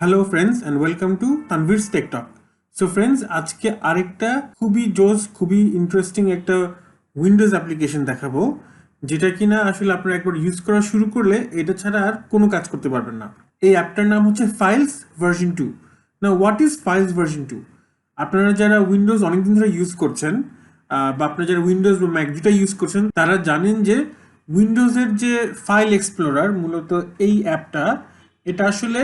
Hello friends and welcome to Tanvir's tech talk. So friends, আজকে আরেকটা খুবই জোস, খুবই ইন্টারেস্টিং একটা উইন্ডোজ অ্যাপ্লিকেশন দেখাবো, যেটা কিনা আসলে আপনারা একবার ইউজ করা শুরু করলে এটা ছাড়া আর কোনো কাজ করতে পারবেন না। এই অ্যাপটার নাম হচ্ছে ফাইলস ভার্সন 2। না, হোয়াট ইজ ফাইলস ভার্সন 2? আপনারা যারা উইন্ডোজ অনেকদিন ধরে ইউজ করছেন, বা আপনারা যারা উইন্ডোজ বা ম্যাক দুটা ইউজ করছেন, তারা জানেন যে উইন্ডোজের যে ফাইল এক্সপ্লোরার, মূলত এই অ্যাপটা, এটা আসলে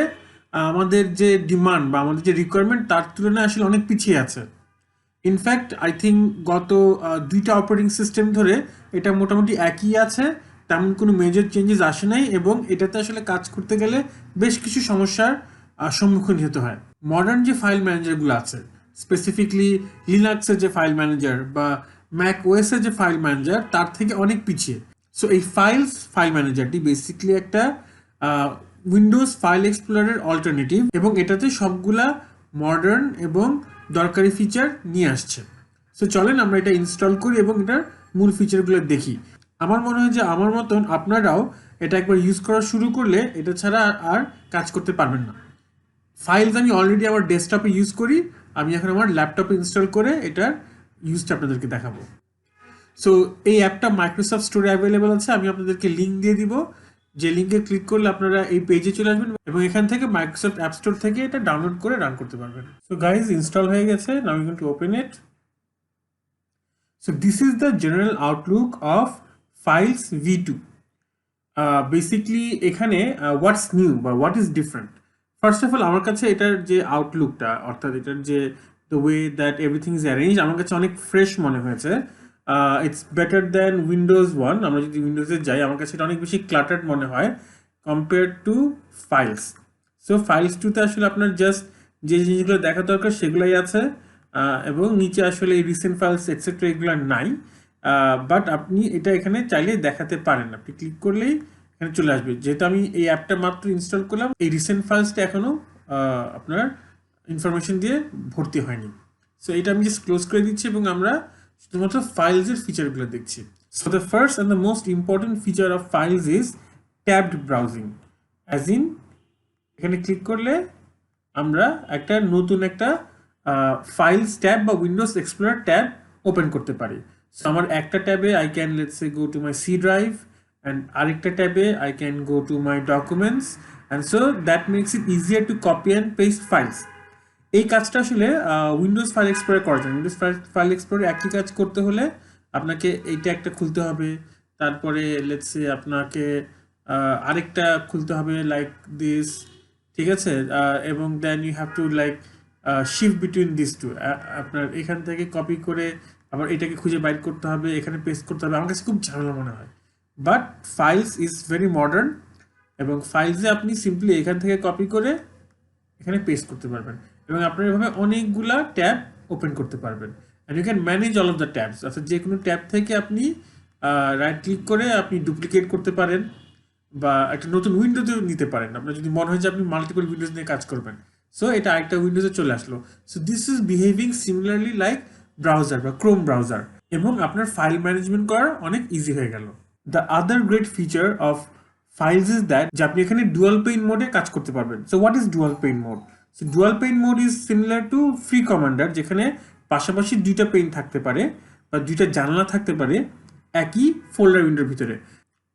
আমাদের যে ডিমান্ড বা আমাদের যে রিকোয়ারমেন্ট তার তুলনায় আসলে অনেক পিছিয়ে আছে। ইনফ্যাক্ট আই থিঙ্ক গত দুইটা অপারেটিং সিস্টেম ধরে এটা মোটামুটি একই আছে, তেমন কোনো মেজর চেঞ্জেস আসে নাই, এবং এটাতে আসলে কাজ করতে গেলে বেশ কিছু সমস্যার সম্মুখীন হতে হয়। মডার্ন যে ফাইল ম্যানেজারগুলো আছে, স্পেসিফিকলি লিনাক্সের যে ফাইল ম্যানেজার বা ম্যাক ওএসের যে ফাইল ম্যানেজার, তার থেকে অনেক পিছিয়ে। সো এই ফাইল ম্যানেজারটি বেসিক্যালি একটা উইন্ডোজ ফাইল এক্সপ্লোরারের অল্টারনেটিভ, এবং এটাতে সবগুলা মডার্ন এবং দরকারি ফিচার নিয়ে আসছে। সো চলেন আমরা এটা ইনস্টল করি এবং এটার মূল ফিচারগুলো দেখি। আমার মনে হয় যে আমার মতন আপনারাও এটা একবার ইউজ করা শুরু করলে এটা ছাড়া আর কাজ করতে পারবেন না। ফাইলস আমি অলরেডি আমার ডেস্কটপে ইউজ করি, আমি এখন আমার ল্যাপটপে ইনস্টল করে এটার ইউজটা আপনাদেরকে দেখাবো। সো এই অ্যাপটা মাইক্রোসফট স্টোরে অ্যাভেলেবেল আছে, আমি আপনাদেরকে লিঙ্ক দিয়ে দিব, যে লিঙ্কে ক্লিক করলে আপনারা এই পেজে চলে আসবেন এবং এখান থেকে মাইক্রোসফট অ্যাপ স্টোর থেকে এটা ডাউনলোড করে রান করতে পারবেন। সো গাইজ, ইনস্টল হয়ে গেছে, now you going to open it. So this is the general outlook of files V2। Basically এখানে হোয়াটস নিউ বা what is different, first of all আমার কাছে এটার যে আউটলুকটা, অর্থাৎ এটার যে the way that everything is arrange, আমার কাছে অনেক ফ্রেশ মনে হয়েছে। It's better than Windows 1। আমরা যদি উইন্ডোজে যাই, আমার কাছে এটা অনেক বেশি ক্লাটার্ড মনে হয় compare to files. So files 2তে আসলে আপনার জাস্ট যে জিনিসগুলো দেখা দরকার সেগুলোই আছে, এবং নিচে আসলে এই রিসেন্ট ফাইলস এটসেট্রা এগুলো নাই। বাট আপনি এটা এখানে চাইলে দেখাতে পারেন, আপনি ক্লিক করলেই এখানে চলে আসবে। যেহেতু আমি এই অ্যাপটা মাত্র ইনস্টল করলাম, এই রিসেন্ট ফাইলসটা এখনও আপনার ইনফরমেশন দিয়ে ভর্তি হয়নি। সো এটা আমি জাস্ট ক্লোজ করে দিচ্ছি এবং আমরা শুধুমাত্র ফাইলসের ফিচারগুলো দেখছি। So the first and the most important feature of files is tabbed browsing. As in, এখানে ক্লিক করলে আমরা একটা নতুন একটা ফাইলস ট্যাব বা উইন্ডোজ এক্সপ্লোরার ট্যাব ওপেন করতে পারি। সো আমার একটা ট্যাবে I can let's say go to my C drive, and আরেকটা ট্যাবে I can go to my documents, and so that makes it easier to copy and paste files. এই কাজটা আসলে উইন্ডোজ ফাইল এক্সপ্লোরার করা যায়। উইন্ডোজ ফাইল এক্সপ্লোরার একই কাজ করতে হলে আপনাকে এইটা একটা খুলতে হবে, তারপরে লেটস সে আপনাকে আরেকটা খুলতে হবে লাইক দিস, ঠিক আছে, এবং then you have to like shift between this two. আপনার এখান থেকে কপি করে আবার এটাকে খুঁজে বাইর করতে হবে, এখানে পেস্ট করতে হবে। আমার কাছে খুব ঝামেলা মনে হয়, but files is very modern, এবং ফাইলসে আপনি সিম্পলি এখান থেকে কপি করে এখানে পেস্ট করতে পারবেন, এবং আপনার এভাবে অনেকগুলা ট্যাব ওপেন করতে পারবেন। And you can manage all of the tabs, অর্থাৎ যে কোনো ট্যাব থেকে আপনি রাইট ক্লিক করে আপনি ডুপ্লিকেট করতে পারেন বা একটা নতুন উইন্ডোতেও নিতে পারেন, আপনার যদি মনে হয় যে আপনি মাল্টিপল উইন্ডোজ নিয়ে কাজ করবেন। সো এটা আরেকটা উইন্ডোজে চলে আসলো। So this is behaving similarly like browser বা ক্রোম ব্রাউজার, এবং আপনার ফাইল ম্যানেজমেন্ট করা অনেক ইজি হয়ে গেল। The other great feature of files is that যে আপনি এখানে ডুয়াল পেইন মোডে কাজ করতে পারবেন। So what is dual pane mode? So dual pane mode is similar to free commander, যেখানে পাশাপাশি দুইটা পেইন থাকতে পারে বা দুইটা জানলা থাকতে পারে একই ফোল্ডার উইন্ডোর ভিতরে।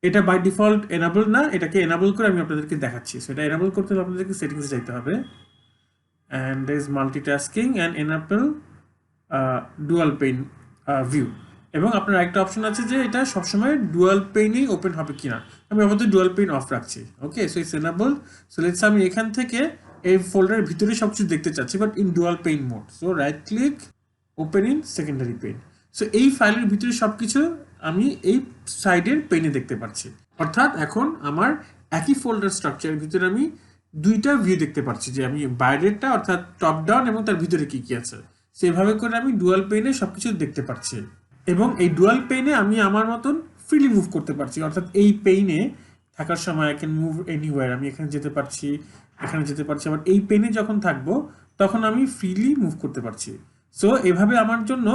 এটা বাই ডিফল্ট এনাবল না, এটাকে এনাবল করে আমি আপনাদেরকে দেখাচ্ছি। সো এটা এনাবল করতে হলে আপনাদেরকে সেটিংসে যাইতে হবে, and there is multitasking and enable dual pane view. এবং আপনার একটা অপশন আছে যে এটা সবসময় ডুয়াল পেইনেই ওপেন হবে কিনা। আমি আপাতত ডুয়াল পেইন অফ রাখছি। Okay, so it's enable. So let's আমি এখান থেকে এই ফোল্ডারের ভিতরে সব কিছু দেখতে চাচ্ছি, but in dual pane mode. So right click, open in secondary pain. So এই ফাইলের ভিতরে সব কিছু আমি এই সাইডের পেইনে দেখতে পাচ্ছি, অর্থাৎ এখন আমার একই ফোল্ডার স্ট্রাকচারের ভিতরে আমি দুইটা ভিউ দেখতে পাচ্ছি, যে আমি বাইরেরটা অর্থাৎ টপ ডাউন এবং তার ভিতরে কি কি আছে, সেভাবে করে আমি ডুয়াল পেইনে সবকিছু দেখতে পাচ্ছি। এবং এই ডুয়াল পেইনে আমি আমার মতন ফ্রিলি মুভ করতে পারছি, অর্থাৎ এই পেইনে থাকার সময় আই ক্যান মুভ এনিওয়্যার, আমি এখানে যেতে পারছি, এখানে যেতে পারছি, আবার এই পেইনে যখন থাকবো তখন আমি ফ্রিলি মুভ করতে পারছি। সো এভাবে আমার জন্য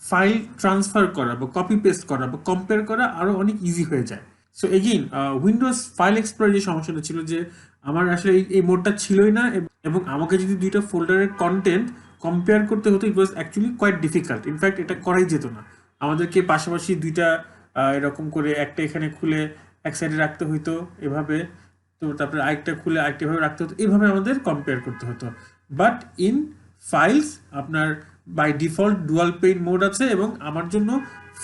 ফাইল ট্রান্সফার করা বা কপি পেস্ট করা বা কম্পেয়ার করা আরও অনেক ইজি হয়ে যায়। So again Windows file explorer যে সমস্যাটা ছিল যে আমার আসলে এই মোডটা ছিলই না, এবং আমাকে যদি দুইটা ফোল্ডারের কন্টেন্ট কম্পেয়ার করতে হতো, it was actually quite difficult. In fact এটা করাই যেত না, আমাদেরকে পাশাপাশি দুইটা এরকম করে একটা এখানে খুলে এক সাইডে রাখতে হইতো এভাবে, তো তারপরে আরেকটা খুলে আরেকটা ভাবে রাখতে হতো, এইভাবে আমাদের কম্পেয়ার করতে হতো। বাট ইন ফাইলস আপনার by default dual pane mode আছে, এবং আমার জন্য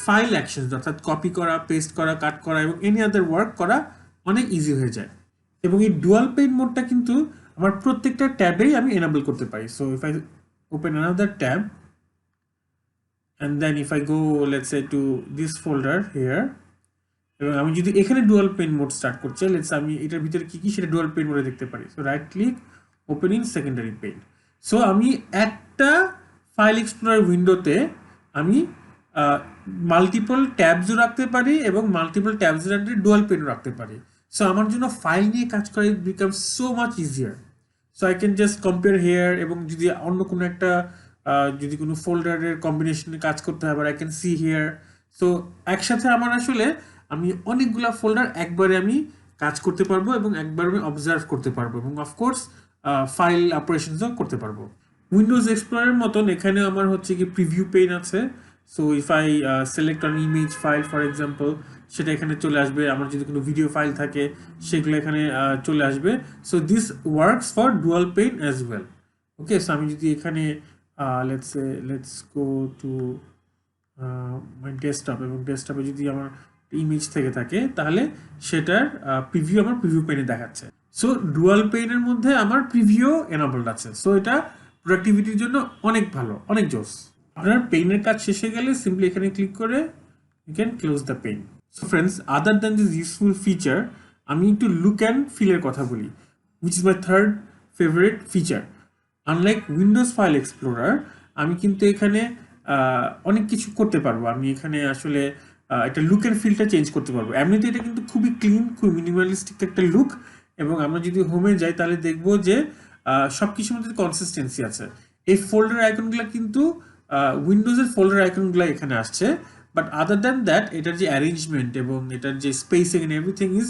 ফাইল অ্যাকশন অর্থাৎ কপি করা, পেস্ট করা, কাট করা এবং এনি আদার ওয়ার্ক করা অনেক ইজি হয়ে যায়। এবং এই ডুয়াল পেইন মোডটা কিন্তু আমার প্রত্যেকটা ট্যাবেই আমি এনাবল করতে পারি। So if I open another tab and then if I go let's say to this folder here, এবং আমি যদি এখানে ডুয়াল পেইন মোড স্টার্ট করছি, লেটস আমি এটার ভিতরে কি কি সেটা ডুয়াল পেইন মোডে দেখতে পারি। So right click, open in secondary pain. So আমি একটা ফাইল এক্সপ্লোরার উইন্ডোতে আমি মাল্টিপল ট্যাবসও রাখতে পারি এবং মাল্টিপল ট্যাবসের আন্ডারে ডুয়াল পেইনও রাখতে পারি। সো আমার জন্য ফাইল নিয়ে কাজ করা become so much easier. So I can just compare here, এবং যদি অন্য কোনো একটা যদি কোনো ফোল্ডারের কম্বিনেশনে কাজ করতে হয়, I can see here. So একসাথে আমার আসলে আমি অনেকগুলা ফোল্ডার একবারে আমি কাজ করতে পারবো এবং একবার আমি অবজার্ভ করতে পারবো, এবং অফকোর্স ফাইল অপারেশনসও করতে পারবো। উইন্ডোজ এক্সপ্লোরারের মতন এখানে আমার হচ্ছে কি প্রিভিউ পেইন আছে। So if I select on image file for example, সেটা এখানে চলে আসবে। আমার যদি কোনো ভিডিও ফাইল থাকে সেগুলো এখানে চলে আসবে। So this works for dual pain as well. Okay, so আমি যদি এখানে let's go to my desktop, এবং ডেস্কটপে যদি আমার ইমেজ থেকে থাকে তাহলে সেটার প্রিভিউ আমার প্রিভিউ পেইনে দেখাচ্ছে। সো ডুয়াল পেইনের মধ্যে আমার প্রিভিউ এনাবলড আছে। সো এটা প্রোডাক্টিভিটির জন্য অনেক ভালো, অনেক জোস। আপনার পেইনের কাজ শেষে গেলে সিম্পলি এখানে ক্লিক করে you can close the pane. So friends, other than this useful feature, আমি একটু লুক অ্যান্ড ফিলের কথা বলি, which is my third favourite feature. Unlike Windows file explorer, আমি কিন্তু এখানে অনেক কিছু করতে পারবো। আমি এখানে আসলে একটা লুক অ্যান্ড ফিলটা চেঞ্জ করতে পারবো। এমনিতে এটা কিন্তু খুবই ক্লিন, খুবই মিনিমালিস্টিক একটা লুক, এবং আমরা যদি হোমে যাই তাহলে দেখবো যে সব কিছুর মধ্যে কনসিস্টেন্সি আছে। এই ফোল্ডার আইকনগুলো কিন্তু উইন্ডোজের ফোল্ডার আইকনগুলো এখানে আসছে, বাট আদার দ্যান দ্যাট এটার যে অ্যারেঞ্জমেন্ট এবং এটার যে spacing and everything is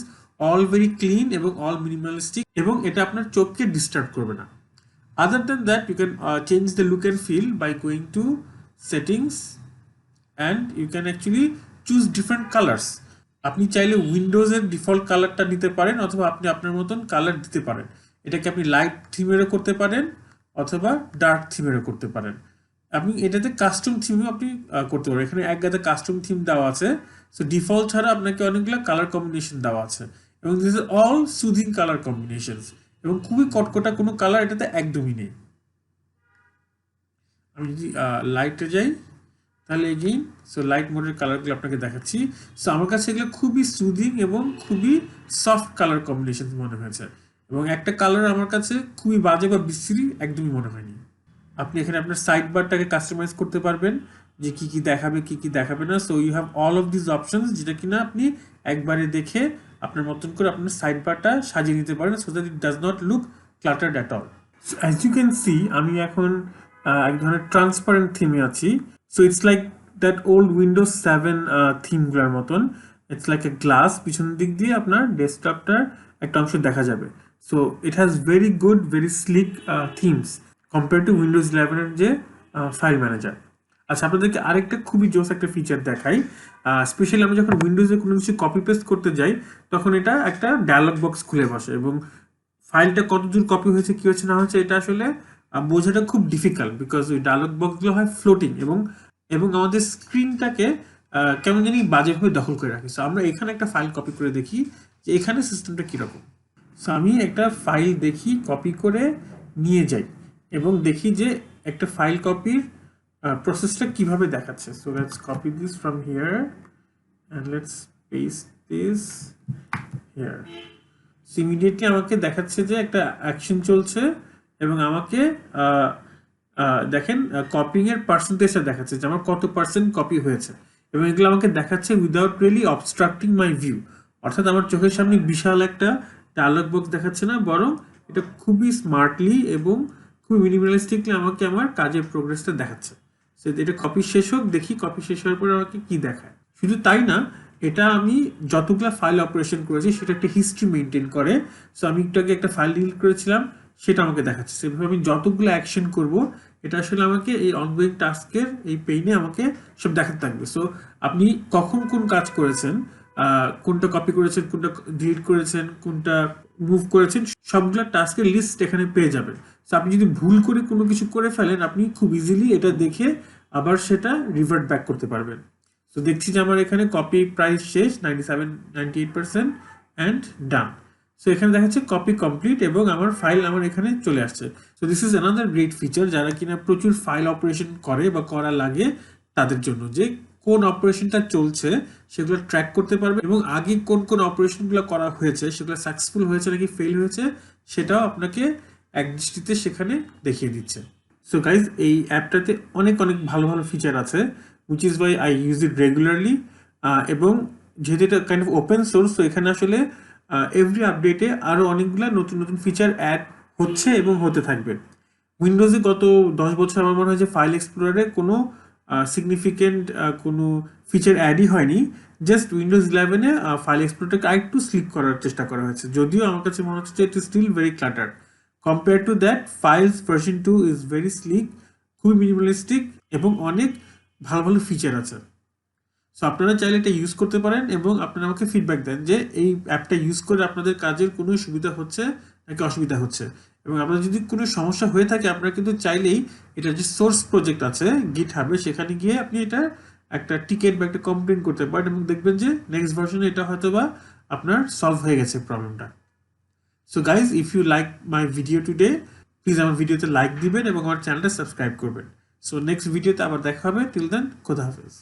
all very clean এবং অল মিনিমালিস্টিক, এবং এটা আপনার চোখকে ডিস্টার্ব করবে না। Other than that, you can change the look and feel by going to settings, and you can actually choose different colors. আপনি চাইলে উইন্ডোজের default কালারটা নিতে পারেন, অথবা আপনি আপনার মতন কালার দিতে পারেন। এটাকে আপনি লাইট থিমেরও করতে পারেন অথবা ডার্ক থিমেরও করতে পারেন। আপনি এটাতে কাস্টম থিমও আপনি করতে পারেন। এখানে এক গাদা কাস্টম থিম দেওয়া আছে। সো ডিফল্ট ছাড়া আপনাকে অনেকগুলো কালার কম্বিনেশন দেওয়া আছে, এবং this is all soothing colour combinations, এবং খুবই কটকটা কোনো কালার এটাতে একদমই নেই। আমি যদি লাইটে যাই তাহলে এগেইন, সো লাইট মোডের কালারগুলো আপনাকে দেখাচ্ছি। সো আমার কাছে এগুলো খুবই সুদিং এবং খুবই সফট কালার কম্বিনেশন মনে হয়েছে, এবং একটা কালার আমার কাছে খুবই বাজে বা বিশ্রী একদমই মনে হয়নি। আপনি এখানে আপনার সাইড বারটাকে কাস্টমাইজ করতে পারবেন যে কি কি দেখাবে কি কি দেখাবে না। So you have all of this options, যেটা কিনা আপনি একবারে দেখে আপনার মতন করে আপনার সাইড বারটা সাজিয়ে নিতে পারেন, so that it does not look cluttered at all. So as you can see, আমি এখন এক ধরনের ট্রান্সপারেন্ট থিমে আছি। So it's like that old Windows 7 থিমগুলোর মতন। ইটস লাইক এ গ্লাস, পিছনের দিক দিয়ে আপনার ডেস্কটপটার একটা অংশ দেখা যাবে। So it has very good, very sleek themes compare to Windows 11-এর যে ফাইল ম্যানেজার। আচ্ছা, আপনাদেরকে আরেকটা খুবই জোস একটা ফিচার দেখাই। স্পেশালি আমরা যখন উইন্ডোজে কোনো কিছু কপি পেস্ট করতে যাই, তখন এটা একটা ডায়ালগ বক্স খুলে বসে, এবং ফাইলটা কতদূর কপি হয়েছে কি হচ্ছে না হচ্ছে এটা আসলে বোঝাটা খুব ডিফিকাল্ট, বিকজ ওই ডায়ালগ বক্সগুলো হয় ফ্লোটিং, এবং আমাদের স্ক্রিনটাকে কেমন জানি বাজেভাবে দখল করে রাখে। সো আমরা এখানে একটা ফাইল কপি করে দেখি যে এখানে সিস্টেমটা কীরকম। সো আমি একটা ফাইল দেখি কপি করে নিয়ে যাই, এবং দেখি যে একটা ফাইল কপির প্রসেসটা কিভাবে দেখাচ্ছে। So let's copy this from here and let's paste this here. So immediately আমাকে দেখাচ্ছে যে একটা অ্যাকশন চলছে, এবং আমাকে দেখেন কপিং এর পার্সেন্টেজটা দেখাচ্ছে যে আমার কত পার্সেন্ট কপি হয়েছে, এবং এগুলো আমাকে দেখাচ্ছে উইদাউট রিয়েলি অবস্ট্রাক্টিং মাই ভিউ। অর্থাৎ আমার চোখের সামনে বিশাল একটা ডায়ালগ বক্স দেখাচ্ছে না, বরং এটা খুবই স্মার্টলি এবং খুবই মিনিমালিস্টিকলি আমাকে আমার কাজের প্রোগ্রেসটা দেখাচ্ছে। সো এটা কপি শেষ হোক, দেখি কপি শেষ হওয়ার পরে আমাকে কি দেখায়। শুধু তাই না, এটা আমি যতগুলো ফাইল অপারেশন করেছি সেটা একটা হিস্ট্রি মেনটেন করে। সো আমি একটু আগে একটা ফাইল ডিলিট করেছিলাম, সেটা আমাকে দেখাচ্ছে। সেভাবে আমি যতগুলো অ্যাকশন করব এটা আসলে আমাকে এই অনগোয়িং টাস্কের এই পেইনে আমাকে সব দেখাতে থাকবে। সো আপনি কখন কোন কাজ করেছেন, কোনটা কপি করেছেন, কোনটা ডিলিট করেছেন, কোনটা মুভ করেছেন, সবগুলো টাস্কের লিস্ট এখানে পেয়ে যাবেন। সো আপনি যদি ভুল করে কোনো কিছু করে ফেলেন, আপনি খুব ইজিলি এটা দেখে আবার সেটা রিভার্ট ব্যাক করতে পারবেন। তো দেখছি যে আমার এখানে কপি প্রাইস শেষ 98% অ্যান্ড ডান। সো এখানে দেখাচ্ছে কপি কমপ্লিট এবং আমার ফাইল আমার এখানে চলে আসছে। So this is another great feature যারা কিনা প্রচুর ফাইল অপারেশন করে বা করা লাগে তাদের জন্য, যে কোন অপারেশনটা চলছে সেগুলো ট্র্যাক করতে পারবে এবং আগে কোন কোন অপারেশনগুলো করা হয়েছে সেগুলো সাকসেসফুল হয়েছে নাকি ফেল হয়েছে সেটাও আপনাকে এক দৃষ্টিতে সেখানে দেখিয়ে দিচ্ছে। সো গাইজ এই অ্যাপটাতে অনেক অনেক ভালো ভালো ফিচার আছে, which is why I use it regularly, এবং যেহেতু এটা কাইন্ড অফ ওপেন সোর্স, তো এখানে আসলে এভরি আপডেটে আরও অনেকগুলো নতুন নতুন ফিচার অ্যাড হচ্ছে এবং হতে থাকবে। উইন্ডোজে গত 10 বছর আমার মনে হয় যে ফাইল এক্সপ্লোরারে কোনো সিগনিফিকেন্ট কোনো ফিচার অ্যাডই হয়নি। জাস্ট উইন্ডোজ 11-এ ফাইল এক্সপ্লোরারটাকে আরেকটু স্লিক করার চেষ্টা করা হয়েছে, যদিও আমার কাছে মনে হচ্ছে যে it is still very clutter compare to that. Files version 2 is very sleek, খুবই মিনিমালিস্টিক এবং অনেক ভালো ভালো ফিচার আছে। সো আপনারা চাইলে এটা ইউজ করতে পারেন এবং আপনারা আমাকে ফিডব্যাক দেন যে এই অ্যাপটা ইউজ করে আপনাদের কাজের কোনো সুবিধা হচ্ছে নাকি অসুবিধা হচ্ছে। এবং আপনার যদি কোনো সমস্যা হয়ে থাকে আপনারা কিন্তু চাইলেই এটা যে সোর্স প্রজেক্ট আছে গিটহাবে সেখানে গিয়ে আপনি এটা একটা টিকেট বা একটা কমপ্লেন করতে পারেন এবং দেখবেন যে নেক্সট ভার্সনে এটা হয়তো বা আপনার সলভ হয়ে গেছে প্রবলেমটা। So guys, if you like my video today, please আমার ভিডিওতে লাইক দিবেন এবং আমার চ্যানেলটা সাবস্ক্রাইব করবেন। সো নেক্সট ভিডিওতে আবার দেখা হবে। টিল দেন, খোদা হাফেজ।